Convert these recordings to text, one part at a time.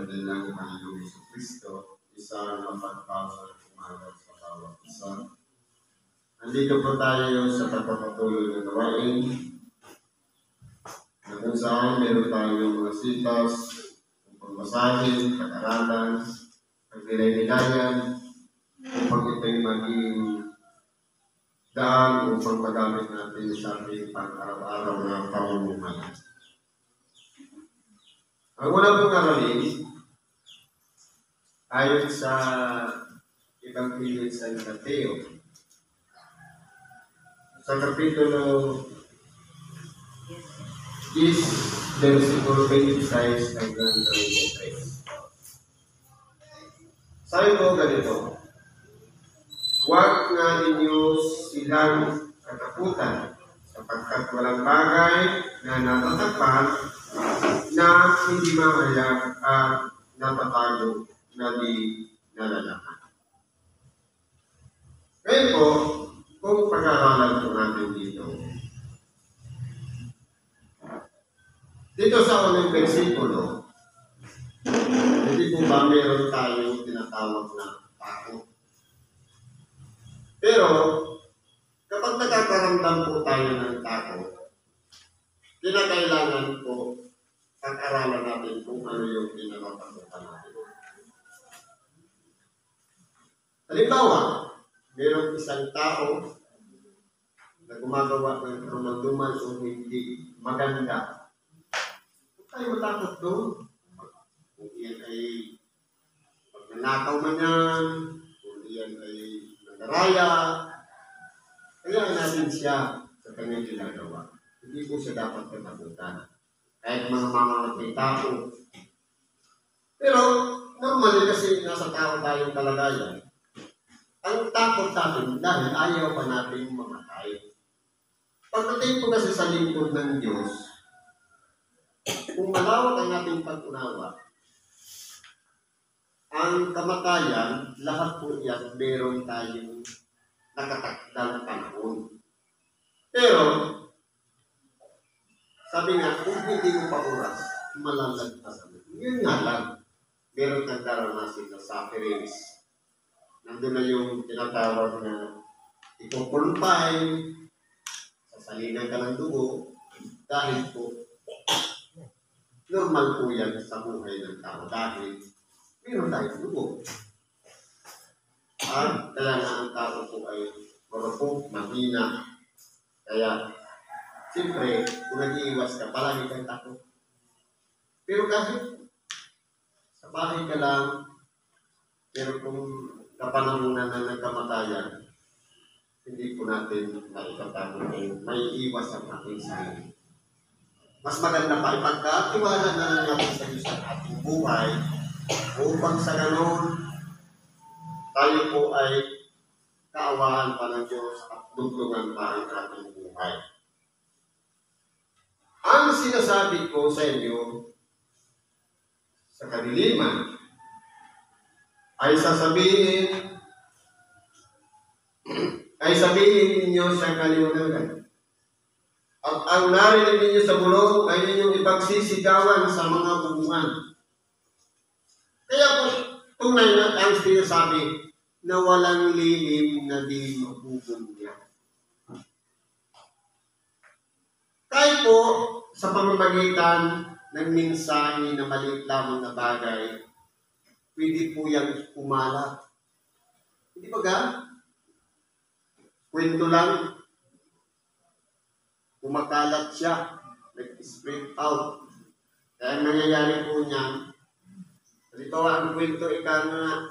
natin ng Panginoong Jesucristo, isang mapagpasang umaga sa bawat isa. Nandito po tayo sa pagpapatuloy ng gawain na kung saan meron tayong mga sitas, pagbasahin, pag-aralan, pagdilay-nilayan, upang ito'y maging daan upang magamit natin sa ating pang-araw-araw na pamumuhay. Ang unang pong aralin, ayon sa Ebanghelyo sa Mateo, sa kapitulo 10, versikulo 26 hanggang 33. Sabi ko ganito, huwag nga ninyo silang katakutan, sapagkat walang bagay na natatakpan na hindi mahayag at napatago na di nalalaman. Ngayon po, kung pag-aralan po natin dito sa unang versikulo, hindi po ba meron tayong tinatawag na takot? Pero, kapag nakakaramdam po tayo ng takot, kinakailangan po pag-aralan natin kung ano yung pinakatakutan natin. Halimbawa, mayroong isang tao na gumagawa ng karumalduman o hindi maganda. Huwag tayo matakot doon. Kung iyan ay magnanakaw man yan, kung iyan ay nagaraya, kailangan natin siya sa kanyang ginagawa. Hindi po siya dapat katakutan. Kahit mga tao. Pero, normally kasi nasa tao tayong kalagayan, ang takot natin dahil ayaw pa natin mamatay. Pagdating po kasi sa lingkod ng Diyos, kung malawak ang ating pag-unawa, ang kamatayan, lahat po yan, meron tayong nakatakdang panahon. Pero, sabi nga, kung hindi mo pa oras, malalagpasan mo. Yun nga lang, meron kang daranasin na sufferings. Nandun na yung tinatawag na ipupulpay, sasalinan ka ng dugo, dahil po, normal po yan sa buhay ng tao dahil meron tayong dugo. At kaya nga ang tao po ay marupok, mahina. Kaya, siyempre, kung nag-iiwas ka, palagi kang takot. Pero kahit sa bahay ka lang, pero kung kapanahunan na ng kamatayan, hindi po natin naitatakot kung may iwas ang ating sarili. Mas maganda pa ipagkatiwala na lang natin sa Diyos ang ating buhay upang sa ganon, tayo po ay kaawahan pa ng Diyos at dugtungan pa ang ating buhay. Ang sinasabi ko sa inyo sa kadiliman ay sabihin ninyo sa kaliwanagan. At ang narinig ninyo sa bulong ay ninyong ipagsisigawan sa mga bubungan. Kaya po, tunay na ang sinasabi na walang lilim na di mabubungya. Kahit po, sa pamamagitan ng mensahe na maliit lamang na bagay, pwede po yung kumalat. Hindi ba ga? Kwento lang, kumakalat siya, nag-spread out. Kaya ang nangyayari po niya, ito ang kwento na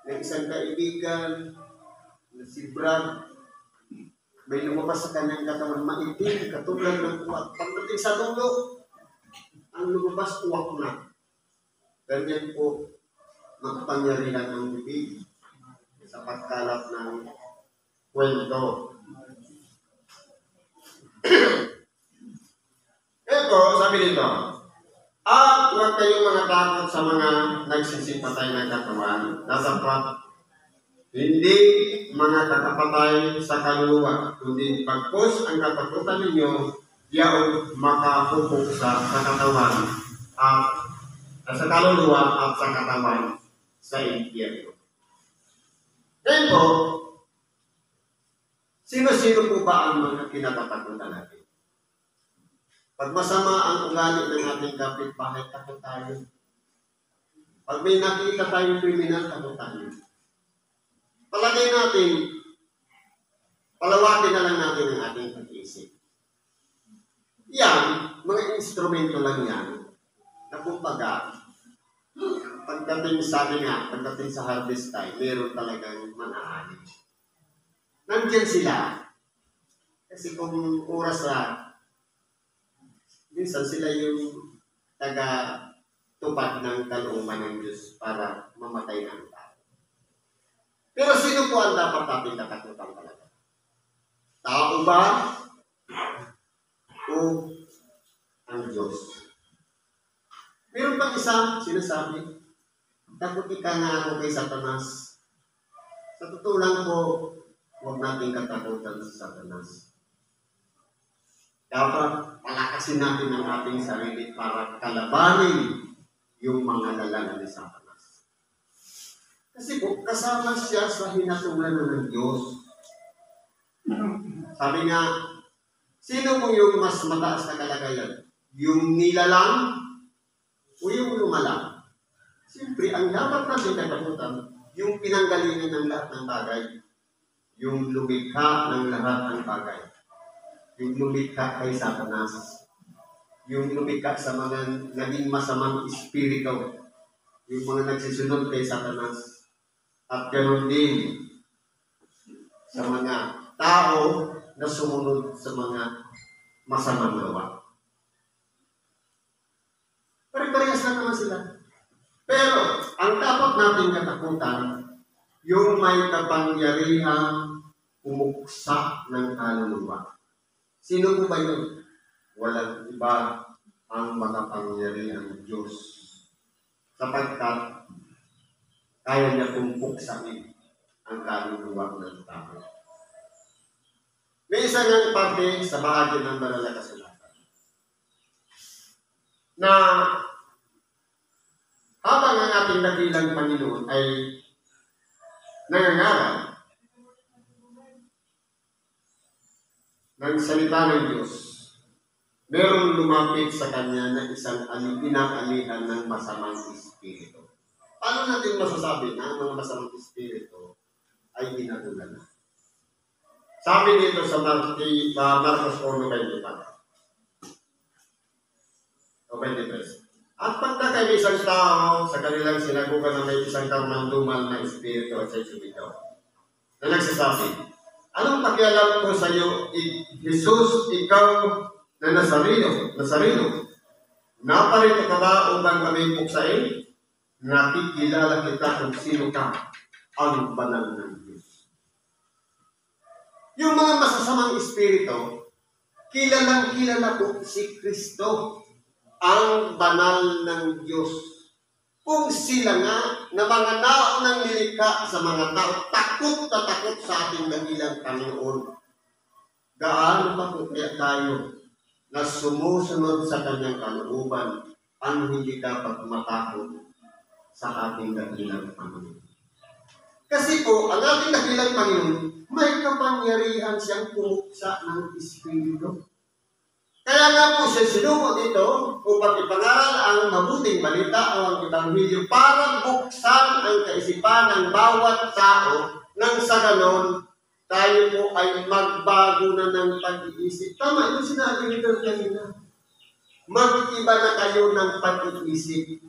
ng isang kaibigan, na si Brad, may lumabas sa kanyang katawan maitim, katulad ng uwak. Pagdating sa dulo, ang lumabas uwak na. Ganyan po, makapangyarihan ng bibig sa pagkalat ng kwento. Ito, sabi dito, huwag kayong mga takot sa mga nagsisipatay ng katawan, nasapat, hindi mga kakapatay sa kaluluwa, kundi pagpos ang katakutan ninyo, yaon makahubog sa katawan at sa kaluluwa at sa katawan sa impyerno. Ngayon po, sino-sino po ba ang mga kinatatakutan natin? Pag masama ang ugali ng ating kapitbahay, takot tayo. Pag may nakita tayong kriminal, takot tayo. Palagay natin, palawakin na lang natin ang ating pag-iisip. Yan, mga instrumento lang yan, na kumbaga, pagdating sa harvest time, meron talagang manaani. Nandiyan sila. Kasi kung oras na, minsan sila yung taga-tupad ng kalooban ng Diyos para mamatay ng tao. Pero sino po ang dapat natin katakutan talaga? Tao ba? O ang Diyos? Meron pang isa, sinasabi, takot ka nga ako kay Satanas. Sa totoo lang po, huwag natin katakutan sa Satanas. Dapat palakasin natin ang ating sarili para kalabanin yung mga lalangan ni Satanas. Kasi po, kasama siya sa hinatulan ng Diyos. Sabi nga, sino mo yung mas mataas na kalagayan? Yung nilalang o yung lumalang? Siyempre, ang dapat natin katakutan, yung pinanggalingan ng lahat ng bagay. Yung lumikha ng lahat ng bagay. Yung lumikha kay Satanas. Yung lumikha sa mga naging masamang espiritu. Yung mga nagsisunod kay Satanas. At ganoon din sa mga tao na sumunod sa mga masamang gawa. Pare-parehas lang naman sila. Pero, ang dapat natin katakutan, yung may kapangyarihang umuksa ng kaluluwa. Sino po ba yun? Walang iba ang makapangyarihang Diyos. Sapagkat, kaya niya pumpuksain ang kaluluwa ng tao. May isa ng parte sa bahagi ng banal na kasulatan na habang ang ating dakilang Panginoon ay nangangaral ng salita ng Diyos, merong lumapit sa Kanya na isang pinakalihan ng masamang espiritu. Paano natin masasabi na ang mga masamang espiritu ay hinatulan na? Sabi dito sa Marcos 1:24. At pagka may isang tao sa kanilang sinagugan na may isang kamandumal na espiritu at sa sumigaw, na nagsasabi, anong pakialam ko sa iyo, Jesus, ikaw na Nazareno? Naparito ka ba upang kami puksain? Nakikilala kita kung sino ka, ang banal ng Diyos. Yung mga masasamang espiritu, kilalang-kilala po si Kristo, ang banal ng Diyos. Kung sila nga na mga naunang nilikha sa mga tao, takot na takot sa ating dakilang Panginoon. Gaano pa po kaya tayo na sumusunod sa kanyang kalooban ang hindi dapat matakot sa ating dakilang Panginoon? Kasi po, ang ating dakilang Panginoon, may kapangyarihan siyang pumuksa ng Espiritu. Kaya nga po siya sinuko dito upang ipangaral ang mabuting balita o ang Ebanghelyo para buksan ang kaisipan ng bawat tao nang sa ganon tayo po ay magbago na ng pag-iisip. Tama yung sinabi nito kanina. Mag-iba na kayo ng pag-iisip.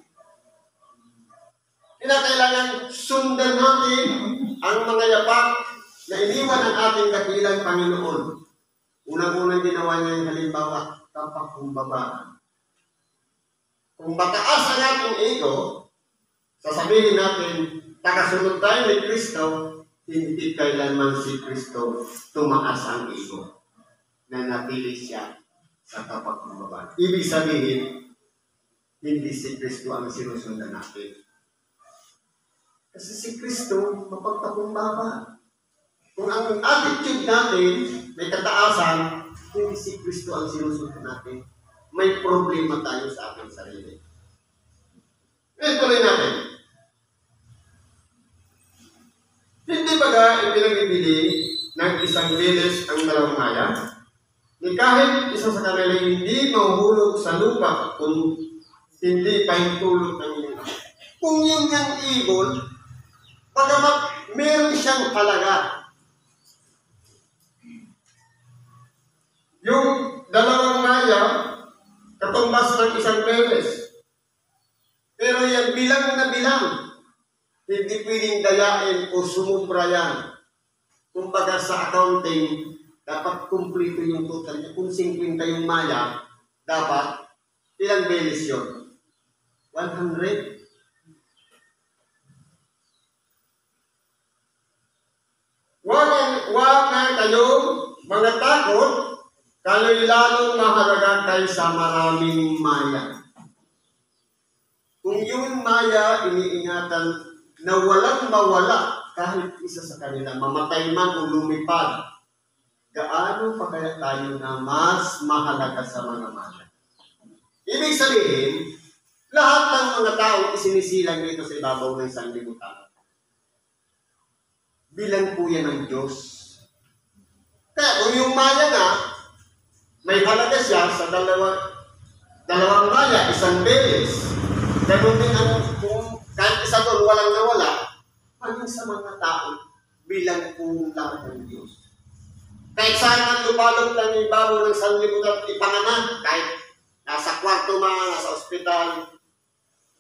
Kinakailangan sundan natin ang mga yapak na iniwan ng ating dakilang Panginoon. Unang-unang ginawa niya yung halimbawa, kapakumbabaan. Kung mataas ang ating ego, sasabihin natin, nakasunod tayo ni Kristo, hindi kailanman si Kristo tumaas ang ego na napili siya sa kapakumbabaan. Ibig sabihin, hindi si Kristo ang sinusundan natin. Kasi si Kristo mapagpakumbaba. Kung ang attitude natin may kataasan, hindi si Kristo ang sinusunod natin. May problema tayo sa ating sarili. Ngayon tuloy natin. Hindi ba ga ipinag-ibili ng isang bilis ang dalawang maya? Ni kahit isa sa kanila hindi mahuhulog sa lupa kung hindi pahintulot ng inyong. Kung yun yung ibon, pagamat meron siyang halaga. Yung dalawang maya, katumbas ng isang beses. Pero yan bilang na bilang. Hindi pwedeng dayain o sumubra yan. Kumbaga sa accounting, dapat kumplito yung total niya. Kung 50 yung maya, dapat ilang beses yun? 100? Huwag na kayong mga takot, kayo'y lalong mahalaga kayo sa maraming maya. Kung yung maya, iniingatan na walang mawala kahit isa sa kanila, mamatay man o lumipad, gaano pa kaya tayo na mas mahalaga sa mga maya? Ibig sabihin, lahat ng mga tao isinisilang dito sa ibabaw ng sanlibutan. Bilang po yan ng Diyos. Kaya kung yung maya nga, may halaga siya sa dalawang maya, isang beses. Ganun din ang kung kahit isa doon walang nawala, maging sa mga tao bilang po lahat ng Diyos. Kahit saan ang lupalog ng ibabaw ng sanlibutan ipanganak, kahit nasa kwarto man, nasa ospital,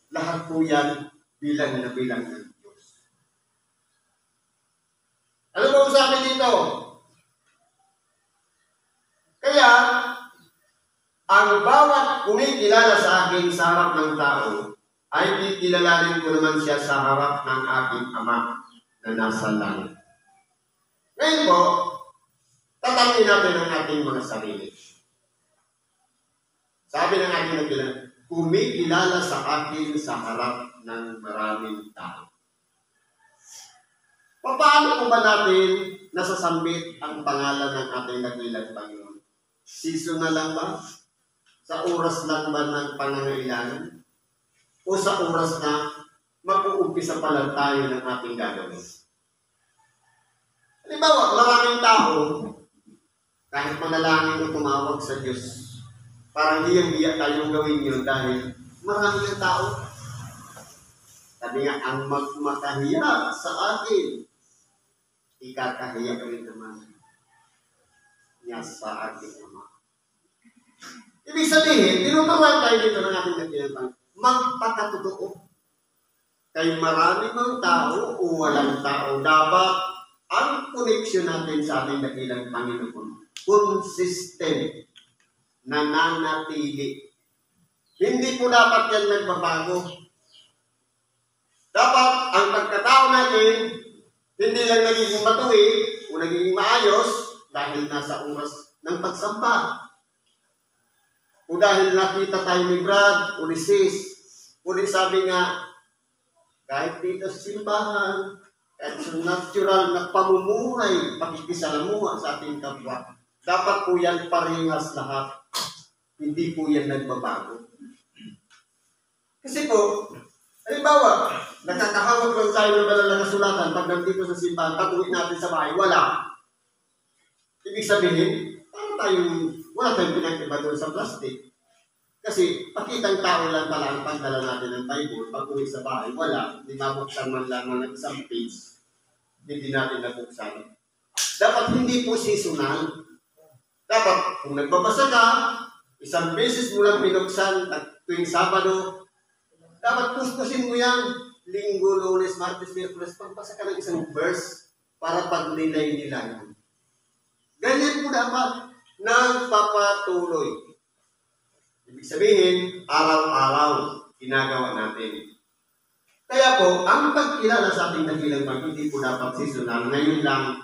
lahat po yan bilang na bilang ng Diyos. Ano ba ang sabi dito? Kaya, ang bawat kumikilala sa akin sa harap ng tao, ay kikilalanin ko naman siya sa harap ng aking Ama na nasa langit. Ngayon po, tatanungin natin ang ating mga sarili. Sabi ng ating nabilang, kumikilala sa akin sa harap ng maraming tao. Paano po ba natin nasasambit ang pangalan ng ating nagilang Panginoon? Seasonal lang ba? Sa oras lang ba ng pangangailangan? O sa oras na mag-uumpisa pa lang tayo ng ating gagawin? Halimbawa, maraming tao, kahit manalangin o tumawag sa Diyos, parang hiyang-hiya tayong gawin yun dahil marami ng tao. Sabi nga, ang magmakahiya sa akin, ikakahiya ka rin naman niya sa ating Ama. Ibig sabihin, tinuturuan tayo dito ng ating natinatang, magpakatotoo. Kay marami mang tao o walang tao, dapat ang koneksyon natin sa ating dakilang Panginoon, consistent, nananatili. Hindi po dapat yan nagbabago. Dapat ang pagkatao natin, hindi lang nagiging matuwid o nagiging maayos dahil nasa oras ng pagsamba. O dahil nakita tayo ni Brad o ni Sis, o di sabi nga, kahit dito sa simbahan, kahit sa natural na pamumuhay, pakikisalamuha sa ating kapwa, dapat po yan parehas lahat. Hindi po yan nagbabago. Kasi po, halimbawa, nakakahawak lang tayo ng banal na kasulatan pag nandito sa simbahan, pag-uwi natin sa bahay, wala. Ibig sabihin, wala tayong pinag-iba doon sa plastic. Kasi pakitang tao lang pala ang pagdala natin ng Bible, pag-uwi sa bahay, wala. Hindi mabuksan man lang ng isang page. Hindi natin nabuksan. Dapat hindi po seasonal. Dapat, kung nagbabasa ka, isang beses mo lang pinuksan tuwing Sabado, dapat puspusin mo yan. Linggo, Lunes, Martes, Miyerkules, pagbasa ka ng isang verse para pag-nilay-nilay. Ganyan po dapat nagpapatuloy. Ibig sabihin, araw-araw ginagawa natin. Kaya po, ang pagkilala sa ating dakilang Panginoon, hindi po dapat seasonal. Ngayon lang,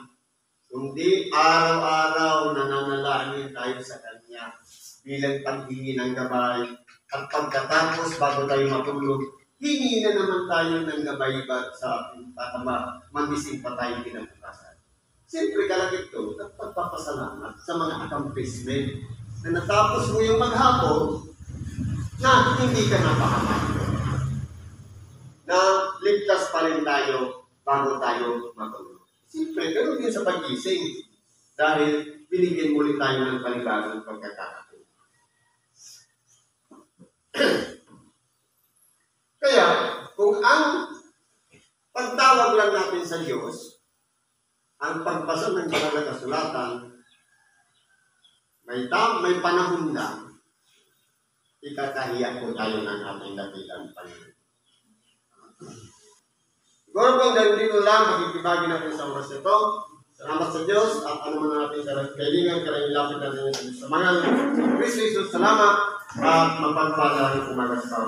kundi araw-araw nananalangin tayo sa Kanya bilang paghingi ng gabay. At pagkatapos, bago tayo matulog, hingi na naman tayo ng gabay sa ating tatama, magising pa tayo kinabukasan. Siyempre, kalagit ito, at pagpapasalamat sa mga accomplishment na natapos mo yung maghapon na hindi ka napakamay. na ligtas pa rin tayo bago tayo matulog. Siyempre, ganun din sa pag-gising. Dahil binigyan muli tayo ng panibagong pagkakataon. Kaya, kung ang pagtawag lang natin sa Diyos, ang pagbasa ng banal na kasulatan, may panahon lang, ikakahiya po tayo ng ating dakilang Panginoon. Siguro po, dahil dito lang, makikibagi natin sa oras ito. Salamat sa Diyos at ano man natin sa kailangan, karahilapit natin sa mga Kristo Jesus. Salamat at mapagpala ng umaga sa